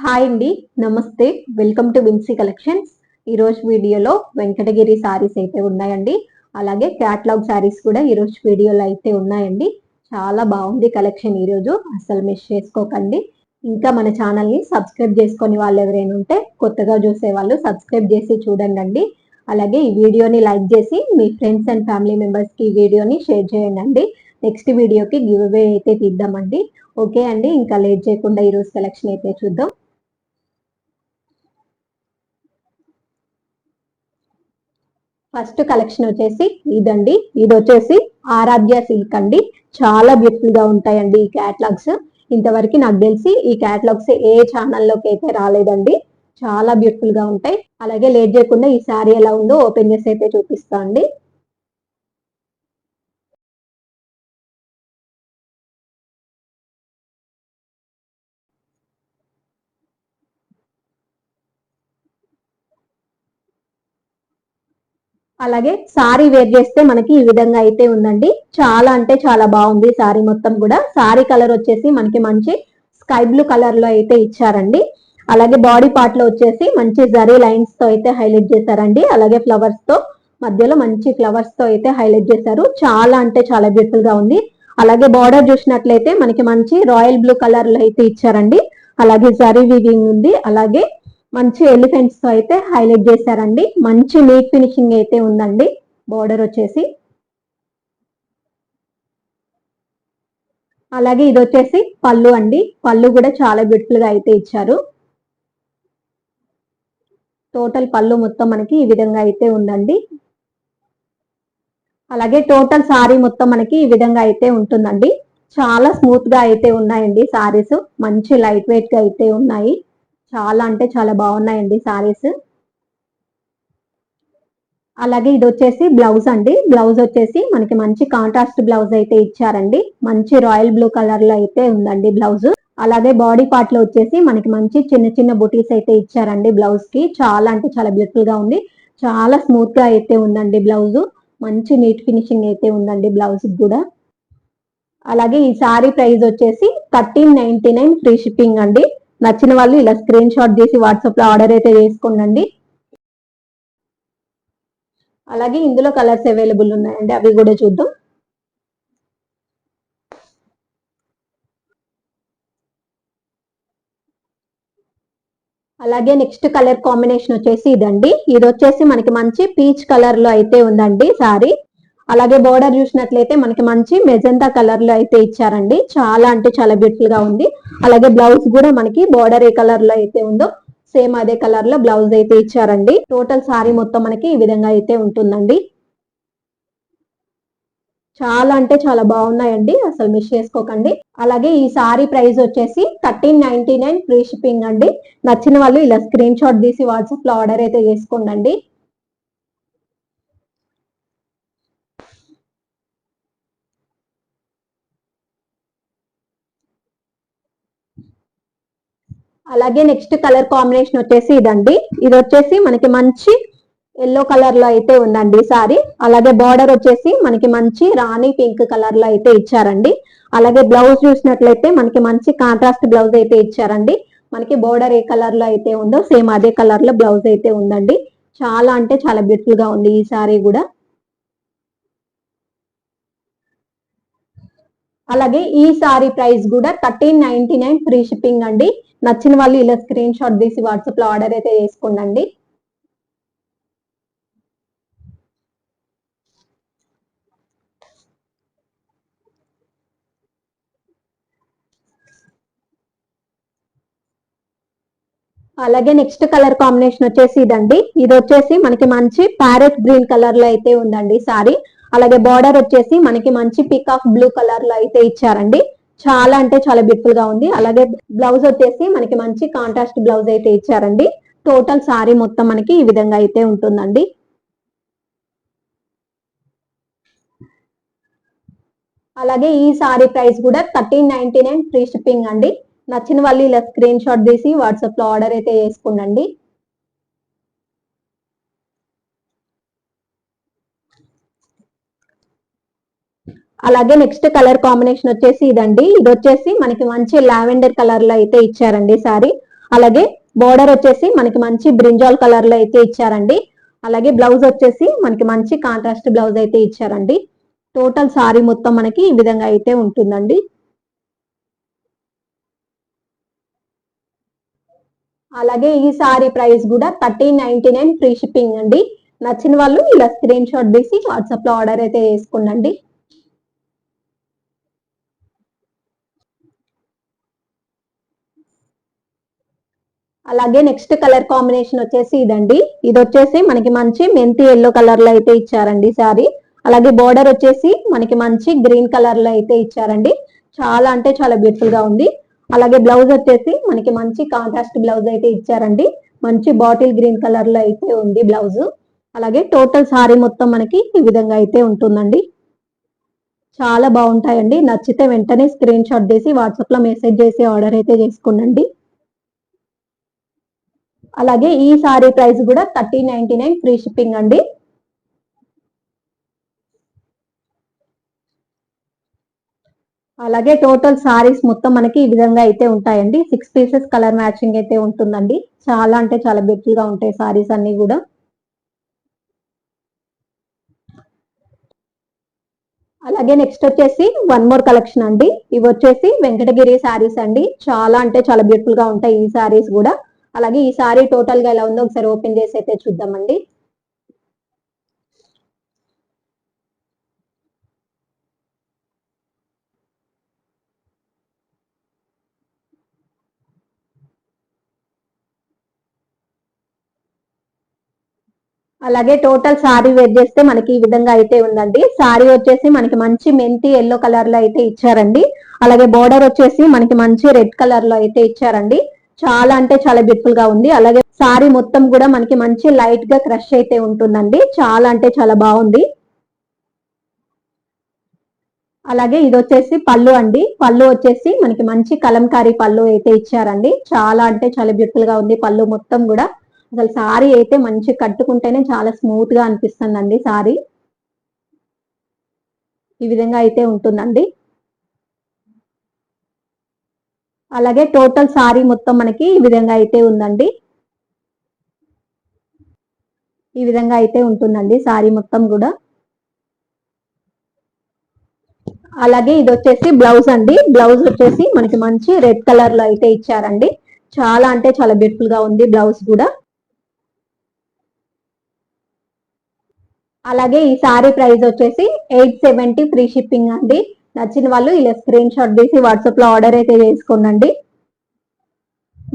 Hi అండి, నమస్తే. Welcome to Vinci collections. ఈరోజు వీడియోలో వెంకటగిరి శారీస్ అయితే ఉన్నాయండి. అలాగే క్యాట్లాగ్ శారీస్ కూడా ఈరోజు వీడియోలో అయితే ఉన్నాయండి. చాలా బాగుంది కలెక్షన్ ఈరోజు, అసలు మిస్ చేసుకోకండి. ఇంకా మన ఛానల్ని సబ్స్క్రైబ్ చేసుకొని వాళ్ళు ఎవరైనా ఉంటే కొత్తగా చూసే వాళ్ళు సబ్స్క్రైబ్ చేసి చూడండి. అలాగే ఈ వీడియోని లైక్ చేసి మీ ఫ్రెండ్స్ అండ్ ఫ్యామిలీ మెంబర్స్కి ఈ వీడియోని షేర్ చేయండి. నెక్స్ట్ వీడియోకి గివ్ అవే అయితే తీద్దామండి. ఓకే అండి, ఇంకా లేట్ చేయకుండా ఈరోజు కలెక్షన్ అయితే చూద్దాం. ఫస్ట్ కలెక్షన్ వచ్చేసి ఇదండి. ఇది వచ్చేసి ఆరాధ్య సిల్క్ అండి. చాలా బ్యూటిఫుల్ గా ఉంటాయండి ఈ క్యాటలాగ్స్. ఇంతవరకు నాకు తెలిసి ఈ క్యాటలాగ్స్ ఏ ఛానల్లోకి అయితే రాలేదండి. చాలా బ్యూటిఫుల్ గా ఉంటాయి. అలాగే లేట్ చేయకుండా ఈ శారీ ఎలా ఉందో ఓపెన్ చేసి అయితే చూపిస్తా అండి. అలాగే సారీ వేర్ చేస్తే మనకి ఈ విధంగా అయితే ఉందండి. చాలా అంటే చాలా బాగుంది సారీ మొత్తం కూడా. సారీ కలర్ వచ్చేసి మనకి మంచి స్కై బ్లూ కలర్ లో అయితే ఇచ్చారండి. అలాగే బాడీ పార్ట్ లో వచ్చేసి మంచి జరీ లైన్స్ తో అయితే హైలైట్ చేశారండి. అలాగే ఫ్లవర్స్ తో మధ్యలో మంచి ఫ్లవర్స్ తో అయితే హైలైట్ చేశారు. చాలా అంటే చాలా బ్యూటిఫుల్ గా ఉంది. అలాగే బార్డర్ చూసినట్లయితే మనకి మంచి రాయల్ బ్లూ కలర్ లో అయితే ఇచ్చారండి. అలాగే జరీ వీవింగ్ ఉంది. అలాగే మంచి ఎలిఫెంట్స్ తో అయితే హైలైట్ చేశారండి. మంచి నీట్ ఫినిషింగ్ అయితే ఉందండి. బోర్డర్ వచ్చేసి అలాగే ఇది వచ్చేసి పళ్ళు అండి. పళ్ళు కూడా చాలా బ్యూటిఫుల్ గా అయితే ఇచ్చారు. టోటల్ పళ్ళు మొత్తం మనకి ఈ విధంగా అయితే ఉందండి. అలాగే టోటల్ సారీ మొత్తం మనకి ఈ విధంగా అయితే ఉంటుందండి. చాలా స్మూత్ గా అయితే ఉన్నాయండి సారీస్. మంచి లైట్ వెయిట్ గా అయితే ఉన్నాయి. చాలా అంటే చాలా బాగున్నాయండి సారీస్. అలాగే ఇది వచ్చేసి బ్లౌజ్ అండి. బ్లౌజ్ వచ్చేసి మనకి మంచి కాంట్రాస్ట్ బ్లౌజ్ అయితే ఇచ్చారండి. మంచి రాయల్ బ్లూ కలర్ లో అయితే ఉందండి బ్లౌజ్. అలాగే బాడీ పార్ట్ లో వచ్చేసి మనకి మంచి చిన్న చిన్న బుటీస్ అయితే ఇచ్చారండి బ్లౌజ్ కి. చాలా అంటే చాలా బ్యూటిఫుల్ గా ఉంది. చాలా స్మూత్ గా అయితే ఉందండి బ్లౌజ్. మంచి నీట్ ఫినిషింగ్ అయితే ఉందండి బ్లౌజ్ కూడా. అలాగే ఈ సారీ ప్రైస్ వచ్చేసి 1399 ఫ్రీ షిప్పింగ్ అండి. నచ్చిన వాళ్ళు ఇలా స్క్రీన్ షాట్ తీసి వాట్సాప్ లో ఆర్డర్ అయితే చేసుకోండి. అలాగే ఇందులో కలర్స్ అవైలబుల్ ఉన్నాయండి, అవి కూడా చూద్దాం. అలాగే నెక్స్ట్ కలర్ కాంబినేషన్ వచ్చేసి ఇదండి. ఇది వచ్చేసి మనకి మంచి పీచ్ కలర్ లో అయితే ఉందండి సారీ. అలాగే బోర్డర్ చూసినట్లయితే మనకి మంచి మెజంతా కలర్ లో అయితే ఇచ్చారండి. చాలా అంటే చాలా బ్యూటిఫుల్ గా ఉంది. అలాగే బ్లౌజ్ కూడా మనకి బోర్డర్ ఏ కలర్ లో అయితే ఉందో సేమ్ అదే కలర్ లో బ్లౌజ్ అయితే ఇచ్చారండి. టోటల్ సారీ మొత్తం మనకి ఈ విధంగా అయితే ఉంటుందండి. చాలా అంటే చాలా బాగున్నాయండి, అసలు మిస్ చేసుకోకండి. అలాగే ఈ సారీ ప్రైస్ వచ్చేసి 1399 ఫ్రీ షిప్పింగ్ అండి. నచ్చిన వాళ్ళు ఇలా స్క్రీన్ షాట్ తీసి వాట్సాప్ లో ఆర్డర్ అయితే చేసుకోండి. అలాగే నెక్స్ట్ కలర్ కాంబినేషన్ వచ్చేసి ఇదండి. ఇది వచ్చేసి మనకి మంచి ఎల్లో కలర్ లో అయితే ఉందండి సారీ. అలాగే బార్డర్ వచ్చేసి మనకి మంచి రాణి పింక్ కలర్ లో అయితే ఇచ్చారండి. అలాగే బ్లౌజ్ చూసినట్లయితే మనకి మంచి కాంట్రాస్ట్ బ్లౌజ్ అయితే ఇచ్చారండి. మనకి బోర్డర్ ఏ కలర్ లో అయితే ఉందో సేమ్ అదే కలర్ లో బ్లౌజ్ అయితే ఉందండి. చాలా అంటే చాలా బ్యూటిఫుల్ గా ఉంది ఈ సారీ కూడా. అలాగే ఈ సారీ ప్రైస్ కూడా 1399 ఫ్రీ షిప్పింగ్ అండి. నచ్చిన వాళ్ళు ఇలా స్క్రీన్ షాట్ తీసి వాట్సాప్ లో ఆర్డర్ అయితే చేసుకోండి. అలాగే నెక్స్ట్ కలర్ కాంబినేషన్ వచ్చేసి ఇదండి. ఇది వచ్చేసి మనకి మంచి ప్యారెట్ గ్రీన్ కలర్ లో అయితే ఉందండి సారీ. అలాగే బార్డర్ వచ్చేసి మనకి మంచి పికాక్ బ్లూ కలర్ లో అయితే ఇచ్చారండి. చాలా అంటే చాలా బ్యూటిఫుల్ గా ఉంది. అలాగే బ్లౌజ్ వచ్చేసి మనకి మంచి కాంట్రాస్ట్ బ్లౌజ్ అయితే ఇచ్చారండి. టోటల్ సారీ మొత్తం మనకి ఈ విధంగా అయితే ఉంటుందండి. అలాగే ఈ సారీ ప్రైస్ కూడా 1399 ఫ్రీ షిప్పింగ్ అండి. నచ్చిన వాళ్ళు ఇలా స్క్రీన్ షాట్ తీసి వాట్సాప్ లో ఆర్డర్ అయితే చేసుకోండి. అలాగే నెక్స్ట్ కలర్ కాంబినేషన్ వచ్చేసి ఇదండి. ఇది వచ్చేసి మనకి మంచి లావెండర్ కలర్ లో అయితే ఇచ్చారండి సారీ. అలాగే బోర్డర్ వచ్చేసి మనకి మంచి బ్రింజాల్ కలర్ లో అయితే ఇచ్చారండి. అలాగే బ్లౌజ్ వచ్చేసి మనకి మంచి కాంట్రాస్ట్ బ్లౌజ్ అయితే ఇచ్చారండి. టోటల్ సారీ మొత్తం మనకి ఈ విధంగా అయితే ఉంటుందండి. అలాగే ఈ సారీ ప్రైస్ కూడా 1399 ఫ్రీ షిప్పింగ్ అండి. నచ్చిన వాళ్ళు ఇలా స్క్రీన్ షాట్ తీసి వాట్సాప్ లో ఆర్డర్ అయితే చేసుకోండి. అలాగే నెక్స్ట్ కలర్ కాంబినేషన్ వచ్చేసి ఇదండి. ఇది వచ్చేసి మనకి మంచి మెంతి ఎల్లో కలర్ లో అయితే ఇచ్చారండి సారీ. అలాగే బోర్డర్ వచ్చేసి మనకి మంచి గ్రీన్ కలర్ లో అయితే ఇచ్చారండి. చాలా అంటే చాలా బ్యూటిఫుల్ గా ఉంది. అలాగే బ్లౌజ్ వచ్చేసి మనకి మంచి కాంట్రాస్ట్ బ్లౌజ్ అయితే ఇచ్చారండి. మంచి బాటిల్ గ్రీన్ కలర్ లో అయితే ఉంది బ్లౌజ్. అలాగే టోటల్ సారీ మొత్తం మనకి ఈ విధంగా అయితే ఉంటుందండి. చాలా బాగుంటాయండి. నచ్చితే వెంటనే స్క్రీన్ షాట్ తీసి వాట్సాప్ లో మెసేజ్ చేసి ఆర్డర్ అయితే చేసుకోండి. అలాగే ఈ సారీ ప్రైస్ కూడా 1399 ఫ్రీ షిప్పింగ్ అండి. అలాగే టోటల్ సారీస్ మొత్తం మనకి ఈ విధంగా అయితే ఉంటాయండి. 6 పీసెస్ కలర్ మ్యాచింగ్ అయితే ఉంటుందండి. చాలా అంటే చాలా బ్యూటిఫుల్ గా ఉంటాయి సారీస్ అన్ని కూడా. అలాగే నెక్స్ట్ వచ్చేసి వన్ మోర్ కలెక్షన్ అండి. ఇవి వచ్చేసి వెంకటగిరి సారీస్ అండి. చాలా అంటే చాలా బ్యూటిఫుల్ గా ఉంటాయి ఈ సారీస్ కూడా. అలాగే ఈ సారీ టోటల్ గా ఎలా ఉందో ఒకసారి ఓపెన్ చేసి అయితే చూద్దామండి. అలాగే టోటల్ సారీ వేర్ చేస్తే మనకి ఈ విధంగా అయితే ఉందండి. సారీ వచ్చేసి మనకి మంచి మెంతి ఎల్లో కలర్ లో అయితే ఇచ్చారండి. అలాగే బోర్డర్ వచ్చేసి మనకి మంచి రెడ్ కలర్ లో అయితే ఇచ్చారండి. చాలా అంటే చాలా బ్యూటిఫుల్ గా ఉంది. అలాగే సారీ మొత్తం కూడా మనకి మంచి లైట్ గా క్రష్ అయితే ఉంటుందండి. చాలా అంటే చాలా బాగుంది. అలాగే ఇది వచ్చేసి పళ్ళు అండి. పళ్ళు వచ్చేసి మనకి మంచి కలంకారీ పళ్ళు అయితే ఇచ్చారండి. చాలా అంటే చాలా బ్యూటిఫుల్ గా ఉంది పళ్ళు మొత్తం కూడా. అసలు సారీ అయితే మంచి కట్టుకుంటేనే చాలా స్మూత్ గా అనిపిస్తుందండి సారీ. ఈ విధంగా అయితే ఉంటుందండి. అలాగే టోటల్ సారీ మొత్తం మనకి ఈ విధంగా అయితే ఉందండి. ఈ విధంగా అయితే ఉంటుందండి సారీ మొత్తం కూడా. అలాగే ఇది వచ్చేసి బ్లౌజ్ అండి. బ్లౌజ్ వచ్చేసి మనకి మంచి రెడ్ కలర్ లో అయితే ఇచ్చారండి. చాలా అంటే చాలా బ్యూటిఫుల్ గా ఉంది బ్లౌజ్ కూడా. అలాగే ఈ సారీ ప్రైస్ వచ్చేసి 870 ఫ్రీ షిప్పింగ్ అండి. నచ్చిన వాళ్ళు ఇలా స్క్రీన్ షాట్ తీసి వాట్సాప్ లో ఆర్డర్ అయితే చేసుకోండి.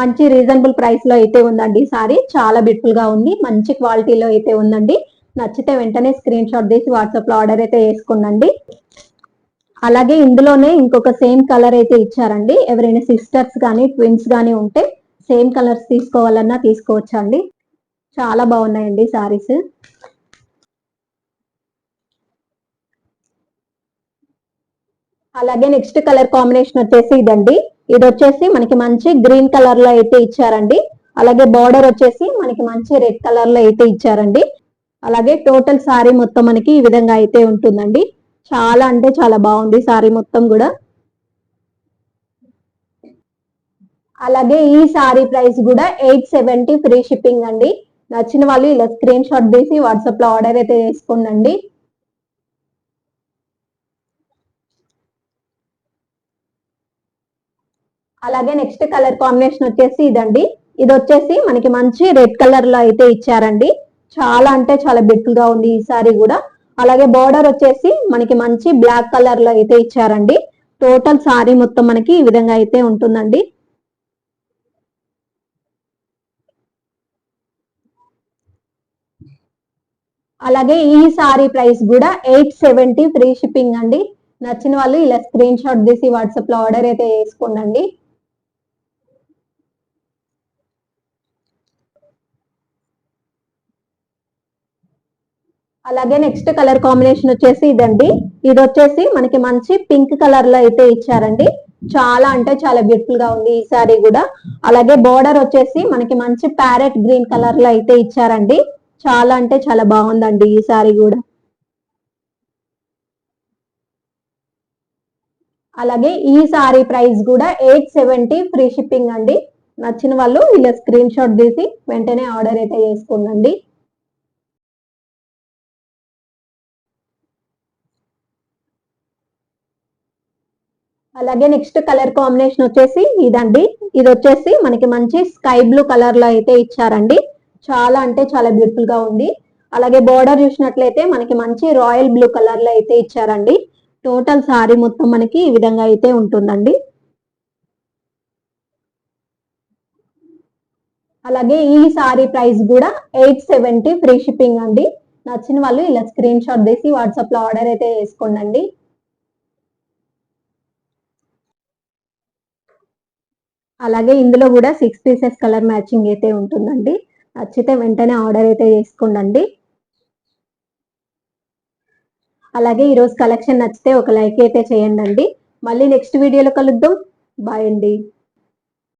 మంచి రీజనబుల్ ప్రైస్ లో అయితే ఉందండి సారీ. చాలా బ్యూటిఫుల్ గా ఉంది. మంచి క్వాలిటీలో అయితే ఉందండి. నచ్చితే వెంటనే స్క్రీన్ షాట్ తీసి వాట్సాప్ లో ఆర్డర్ అయితే చేసుకోండి. అలాగే ఇందులోనే ఇంకొక సేమ్ కలర్ అయితే ఇచ్చారండి. ఎవరైనా సిస్టర్స్ కానీ ట్విన్స్ కానీ ఉంటే సేమ్ కలర్స్ తీసుకోవాలన్నా తీసుకోవచ్చండి. చాలా బాగున్నాయండి సారీస్. అలాగే నెక్స్ట్ కలర్ కాంబినేషన్ వచ్చేసి ఇదండి. ఇది వచ్చేసి మనకి మంచి గ్రీన్ కలర్ లో అయితే ఇచ్చారండి. అలాగే బార్డర్ వచ్చేసి మనకి మంచి రెడ్ కలర్ లో అయితే ఇచ్చారండి. అలాగే టోటల్ సారీ మొత్తం మనకి ఈ విధంగా అయితే ఉంటుందండి. చాలా అంటే చాలా బాగుంది సారీ మొత్తం కూడా. అలాగే ఈ సారీ ప్రైస్ కూడా 870 ఫ్రీ షిప్పింగ్ అండి. నచ్చిన వాళ్ళు ఇలా స్క్రీన్ షాట్ తీసి వాట్సాప్ లో ఆర్డర్ అయితే చేసుకోండి. అలాగే నెక్స్ట్ కలర్ కాంబినేషన్ వచ్చేసి ఇదండి. ఇది వచ్చేసి మనకి మంచి రెడ్ కలర్ లో అయితే ఇచ్చారండి. చాలా అంటే చాలా బ్యూటిఫుల్ గా ఉంది ఈ సారీ కూడా. అలాగే బార్డర్ వచ్చేసి మనకి మంచి బ్లాక్ కలర్ లో అయితే ఇచ్చారండి. టోటల్ సారీ మొత్తం మనకి ఈ విధంగా అయితే ఉంటుందండి. అలాగే ఈ సారీ ప్రైస్ కూడా 870 ఫ్రీ షిప్పింగ్ అండి. నచ్చిన వాళ్ళు ఇలా స్క్రీన్ షాట్ తీసి వాట్సాప్ లో ఆర్డర్ అయితే చేసుకోండి. అలాగే నెక్స్ట్ కలర్ కాంబినేషన్ వచ్చేసి ఇదండి. ఇది వచ్చేసి మనకి మంచి పింక్ కలర్ లో అయితే ఇచ్చారండి. చాలా అంటే చాలా బ్యూటిఫుల్ గా ఉంది ఈ సారీ కూడా. అలాగే బార్డర్ వచ్చేసి మనకి మంచి ప్యారెట్ గ్రీన్ కలర్ లో అయితే ఇచ్చారండి. చాలా అంటే చాలా బాగుందండి ఈ సారీ కూడా. అలాగే ఈ సారీ ప్రైస్ కూడా 870 ఫ్రీ షిప్పింగ్ అండి. నచ్చిన వాళ్ళు ఇలా స్క్రీన్ షాట్ తీసి వెంటనే ఆర్డర్ అయితే చేసుకోండి. అలాగే నెక్స్ట్ కలర్ కాంబినేషన్ వచ్చేసి ఇదండి. ఇది వచ్చేసి మనకి మంచి స్కై బ్లూ కలర్ లో అయితే ఇచ్చారండి. చాలా అంటే చాలా బ్యూటిఫుల్ గా ఉంది. అలాగే బోర్డర్ చూసినట్లయితే మనకి మంచి రాయల్ బ్లూ కలర్ లో అయితే ఇచ్చారండి. టోటల్ సారీ మొత్తం మనకి ఈ విధంగా అయితే ఉంటుందండి. అలాగే ఈ సారీ ప్రైస్ కూడా 870 ఫ్రీ షిప్పింగ్ అండి. నచ్చిన వాళ్ళు ఇలా స్క్రీన్ షాట్ తీసి వాట్సాప్ లో ఆర్డర్ అయితే చేసుకోండి. అలాగే ఇందులో కూడా 6 పీసెస్ కలర్ మ్యాచింగ్ అయితే ఉంటుందండి. నచ్చితే వెంటనే ఆర్డర్ అయితే చేసుకోండి. అలాగే ఈరోజు కలెక్షన్ నచ్చితే ఒక లైక్ అయితే చేయండి. మళ్ళీ నెక్స్ట్ వీడియోలో కలుద్దాం. బాయ్ అండి.